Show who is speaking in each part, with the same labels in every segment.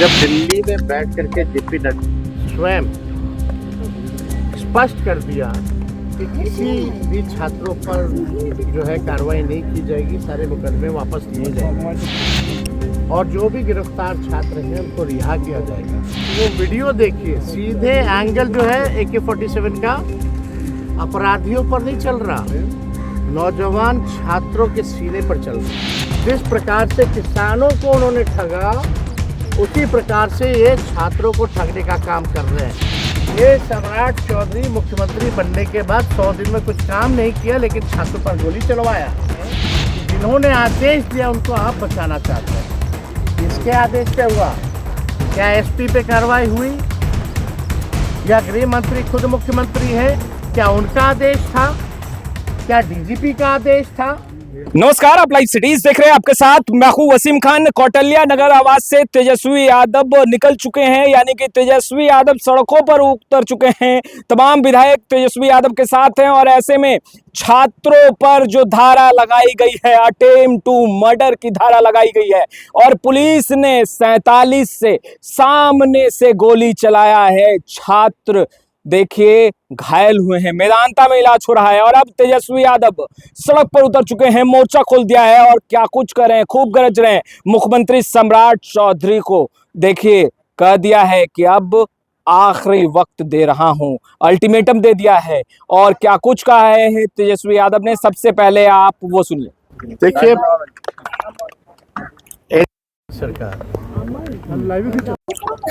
Speaker 1: जब दिल्ली में बैठ करके जेपी नड्डा स्वयं स्पष्ट कर दिया कि किसी भी छात्रों पर जो है कार्रवाई नहीं की जाएगी, सारे मुकदमे वापस लिए जाएंगे और जो भी गिरफ्तार छात्र हैं उनको रिहा किया जाएगा। वो वीडियो देखिए, सीधे एंगल जो है AK-47 का अपराधियों पर नहीं चल रहा, नौजवान छात्रों के सीने पर चल रहा। जिस प्रकार से किसानों को उन्होंने ठगा, उसी प्रकार से ये छात्रों को ठगने का काम कर रहे हैं। ये सम्राट चौधरी मुख्यमंत्री बनने के बाद 100 दिन में कुछ काम नहीं किया, लेकिन छात्रों पर गोली चलवाया। जिन्होंने आदेश दिया उनको आप बचाना चाहते हैं। किसके आदेश पे हुआ? क्या SP पे कार्रवाई हुई या गृह मंत्री खुद मुख्यमंत्री है? क्या उनका आदेश था? क्या DGP का आदेश था?
Speaker 2: नमस्कार, आप लाइव सिटीज देख रहे हैं। आपके साथ मैं हूं वसीम खान। कौटल्या नगर आवास से तेजस्वी यादव निकल चुके हैं, यानी कि तेजस्वी यादव सड़कों पर उतर चुके हैं। तमाम विधायक तेजस्वी यादव के साथ हैं और ऐसे में छात्रों पर जो धारा लगाई गई है, अटेम्प्ट टू मर्डर की धारा लगाई गई है और पुलिस ने 47 से सामने से गोली चलाया है। छात्र देखिए घायल हुए हैं, मेदांता में इलाज हो रहा है और अब तेजस्वी यादव सड़क पर उतर चुके हैं, मोर्चा खोल दिया है और क्या कुछ कर रहे हैं, खूब गरज रहे हैं। मुख्यमंत्री सम्राट चौधरी को देखिए कह दिया है कि अब आखिरी वक्त दे रहा हूं, अल्टीमेटम दे दिया है और क्या कुछ कहा है तेजस्वी यादव ने। सबसे पहले आप वो सुनिए।
Speaker 1: देखिए, सरकार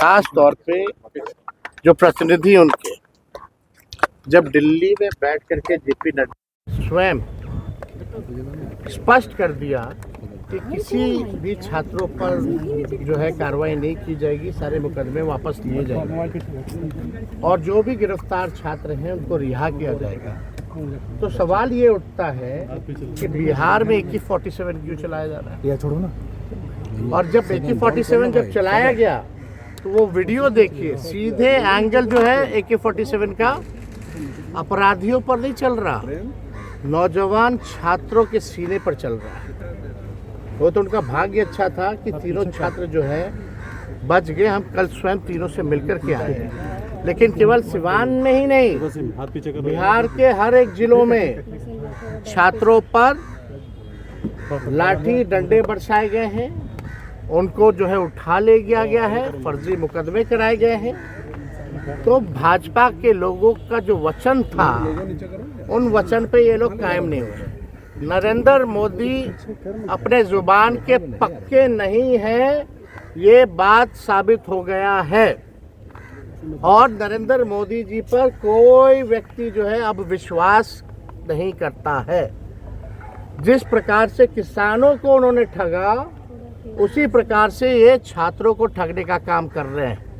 Speaker 1: खास तौर पे जो प्रतिनिधि उनके जब दिल्ली में बैठ करके जेपी नड्डा स्वयं स्पष्ट कर दिया कि किसी भी छात्रों पर जो है कार्रवाई नहीं की जाएगी, सारे मुकदमे वापस लिए जाएंगे और जो भी गिरफ्तार छात्र हैं उनको रिहा किया जाएगा, तो सवाल ये उठता है कि बिहार में AK-47 क्यों चलाया जा रहा है? छोड़ो ना। और जब AK-47 जब चलाया गया तो वो वीडियो देखिए, सीधे एंगल जो है AK-47 का अपराधियों पर नहीं चल रहा, नौजवान छात्रों के सीने पर चल रहा है। वो तो उनका भाग्य अच्छा था कि तीनों छात्र जो है बच गए। हम कल स्वयं तीनों से मिलकर के आए हैं, लेकिन केवल सिवान में ही नहीं, बिहार के हर एक जिलों में छात्रों पर लाठी डंडे बरसाए गए हैं, उनको जो है उठा ले गया है, फर्जी मुकदमे कराए गए हैं। तो भाजपा के लोगों का जो वचन था, उन वचन पे ये लोग कायम नहीं हुए। नरेंद्र मोदी अपने जुबान के पक्के नहीं हैं, ये बात साबित हो गया है और नरेंद्र मोदी जी पर कोई व्यक्ति जो है अब विश्वास नहीं करता है। जिस प्रकार से किसानों को उन्होंने ठगा, उसी प्रकार से ये छात्रों को ठगने का काम कर रहे हैं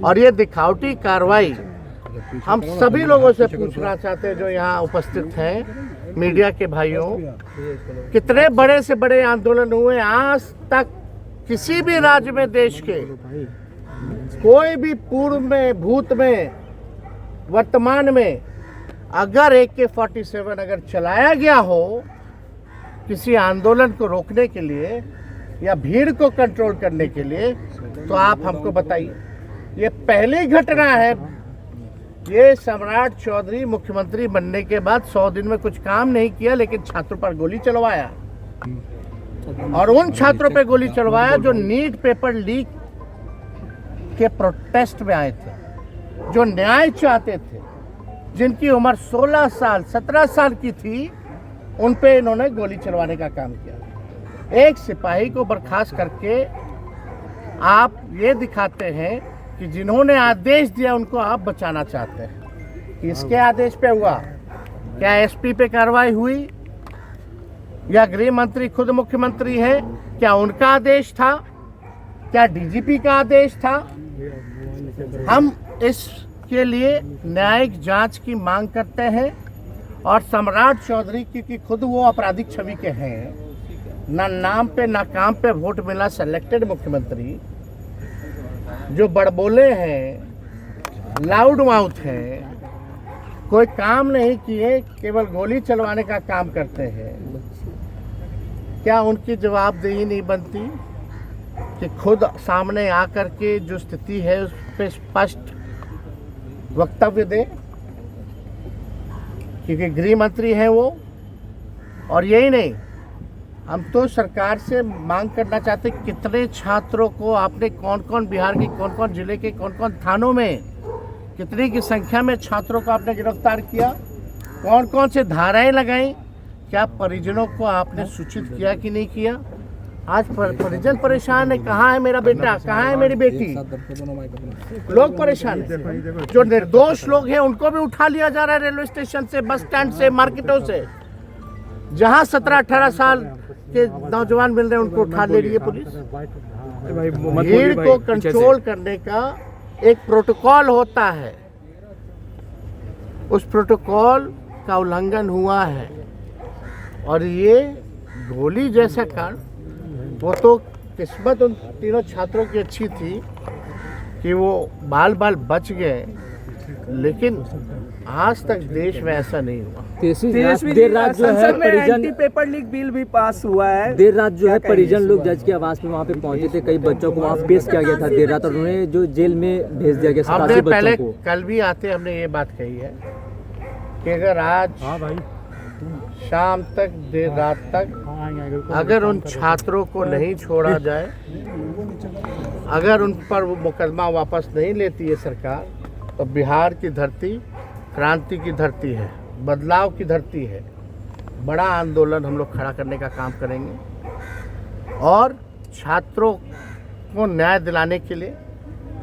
Speaker 1: और ये दिखावटी कार्रवाई हम सभी लोगों से पूछना चाहते हैं जो यहाँ उपस्थित हैं, मीडिया के भाइयों। कितने बड़े से बड़े आंदोलन हुए, आज तक किसी भी राज्य में देश के कोई भी पूर्व में, भूत में, वर्तमान में अगर AK-47 अगर चलाया गया हो किसी आंदोलन को रोकने के लिए या भीड़ को कंट्रोल करने के लिए, तो आप हमको बताइए। ये पहली घटना है। ये सम्राट चौधरी मुख्यमंत्री बनने के बाद 100 दिन में कुछ काम नहीं किया, लेकिन छात्रों पर गोली चलवाया और उन छात्रों पर गोली चलवाया जो नीट पेपर लीक के प्रोटेस्ट में आए थे, जो न्याय चाहते थे, जिनकी उम्र 16 साल 17 साल की थी, उन पे इन्होंने गोली चलवाने का काम किया। एक सिपाही को बर्खास्त करके आप ये दिखाते हैं कि जिन्होंने आदेश दिया उनको आप बचाना चाहते हैं। किसके आदेश पे हुआ? क्या SP पे कार्रवाई हुई या गृह मंत्री खुद मुख्यमंत्री है? क्या उनका आदेश था? क्या DGP का आदेश था? हम इसके लिए न्यायिक जांच की मांग करते हैं और सम्राट चौधरी क्योंकि खुद वो आपराधिक छवि के हैं, ना नाम पे ना काम पे वोट मिला, सिलेक्टेड मुख्यमंत्री जो बड़बोले हैं, लाउड माउथ हैं, कोई काम नहीं किए, केवल गोली चलवाने का काम करते हैं। क्या उनकी जवाबदेही नहीं बनती? कि खुद सामने आकर के जो स्थिति है उस पर स्पष्ट वक्तव्य दें, क्योंकि गृह मंत्री हैं वो। और यही नहीं, हम तो सरकार से मांग करना चाहते कितने छात्रों को आपने, कौन कौन बिहार के कौन कौन जिले के कौन कौन थानों में कितनी की संख्या में छात्रों को आपने गिरफ्तार किया, कौन कौन से धाराएं लगाई, क्या परिजनों को आपने सूचित किया कि नहीं किया? आज परिजन परेशान है, कहाँ है मेरा बेटा, कहाँ है मेरी बेटी, लोग परेशान हैं। जो निर्दोष लोग हैं उनको भी उठा लिया जा रहा है रेलवे स्टेशन से, बस स्टैंड से, मार्केटों से। जहाँ 17-18 साल के नौजवान मिल रहे हैं उनको उठा ले रही है पुलिस। भीड़ को कंट्रोल करने का एक प्रोटोकॉल होता है, उस प्रोटोकॉल का उल्लंघन हुआ है। और ये गोली जैसा कांड, वो तो किस्मत उन तीनों छात्रों की अच्छी थी कि वो बाल बाल बच गए, लेकिन आज तक देश में ऐसा नहीं हुआ।
Speaker 3: देर रात जो है परिजन
Speaker 4: पेपर लीक बिल भी पास हुआ है।
Speaker 3: देर रात जो है परिजन लोग जज के आवास पे वहाँ पे पहुंचे थे, कई बच्चों को वहाँ पेश किया गया था देर रात, और उन्हें जो जेल में भेज दिया गया
Speaker 1: हमने
Speaker 3: 87
Speaker 1: पहले
Speaker 3: बच्चों को।
Speaker 1: कल भी आते हमने ये बात कही है कि अगर आज शाम तक, देर रात तक अगर उन छात्रों को नहीं छोड़ा जाए, अगर उन पर वो मुकदमा वापस नहीं लेती है सरकार, तो बिहार की धरती क्रांति की धरती है, बदलाव की धरती है। बड़ा आंदोलन हम लोग खड़ा करने का काम करेंगे और छात्रों को न्याय दिलाने के लिए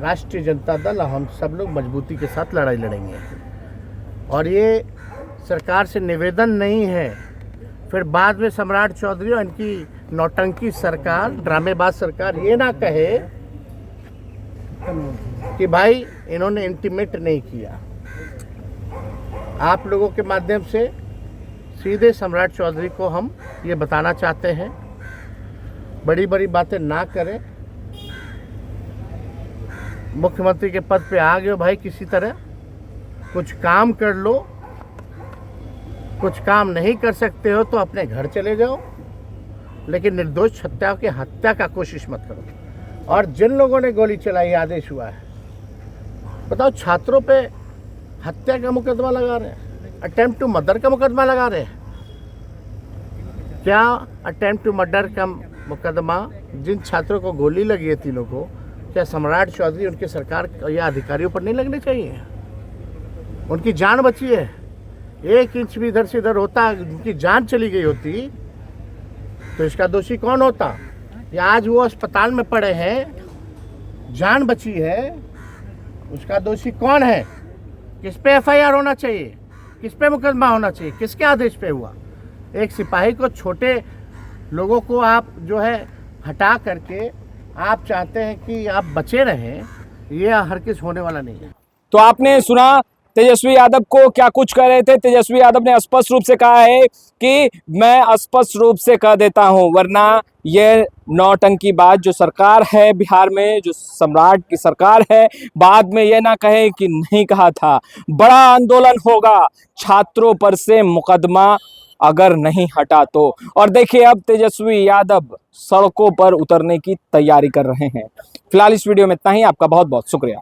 Speaker 1: राष्ट्रीय जनता दल, हम सब लोग मजबूती के साथ लड़ाई लड़ेंगे। और ये सरकार से निवेदन नहीं है, फिर बाद में सम्राट चौधरी और इनकी नौटंकी सरकार, ड्रामेबाज सरकार ये ना कहे कि भाई इन्होंने इंटीमेट नहीं किया। आप लोगों के माध्यम से सीधे सम्राट चौधरी को हम ये बताना चाहते हैं, बड़ी बड़ी बातें ना करें। मुख्यमंत्री के पद पे आ गए हो भाई, किसी तरह कुछ काम कर लो, कुछ काम नहीं कर सकते हो तो अपने घर चले जाओ, लेकिन निर्दोष हत्या की हत्या का कोशिश मत करो। और जिन लोगों ने गोली चलाई, आदेश हुआ है, बताओ छात्रों पे हत्या का मुकदमा लगा रहे हैं, अटेम्प्ट टू मर्डर का मुकदमा लगा रहे हैं। क्या अटेम्प्ट टू मर्डर का मुकदमा जिन छात्रों को गोली लगी है, तीनों को, क्या सम्राट चौधरी उनकी सरकार या अधिकारियों पर नहीं लगने चाहिए? उनकी जान बची है, 1 इंच भी इधर से इधर होता, उनकी जान चली गई होती तो इसका दोषी कौन होता? या आज वो अस्पताल में पड़े हैं, जान बची है, उसका दोषी कौन है? किस पे एफआईआर होना चाहिए, किस पे मुकदमा होना चाहिए, किसके आदेश पे हुआ? एक सिपाही को, छोटे लोगों को आप जो है हटा करके आप चाहते हैं कि आप बचे रहें, ये हर किस होने वाला नहीं है।
Speaker 2: तो आपने सुना तेजस्वी यादव को क्या कुछ कह रहे थे। तेजस्वी यादव ने स्पष्ट रूप से कहा है कि मैं स्पष्ट रूप से कह देता हूं, वरना ये नौटंकी बात जो सरकार है बिहार में, जो सम्राट की सरकार है, बाद में ये ना कहे कि नहीं कहा था। बड़ा आंदोलन होगा छात्रों पर से मुकदमा अगर नहीं हटा तो। और देखिए अब तेजस्वी यादव सड़कों पर उतरने की तैयारी कर रहे हैं। फिलहाल इस वीडियो में इतना ही। आपका बहुत बहुत शुक्रिया।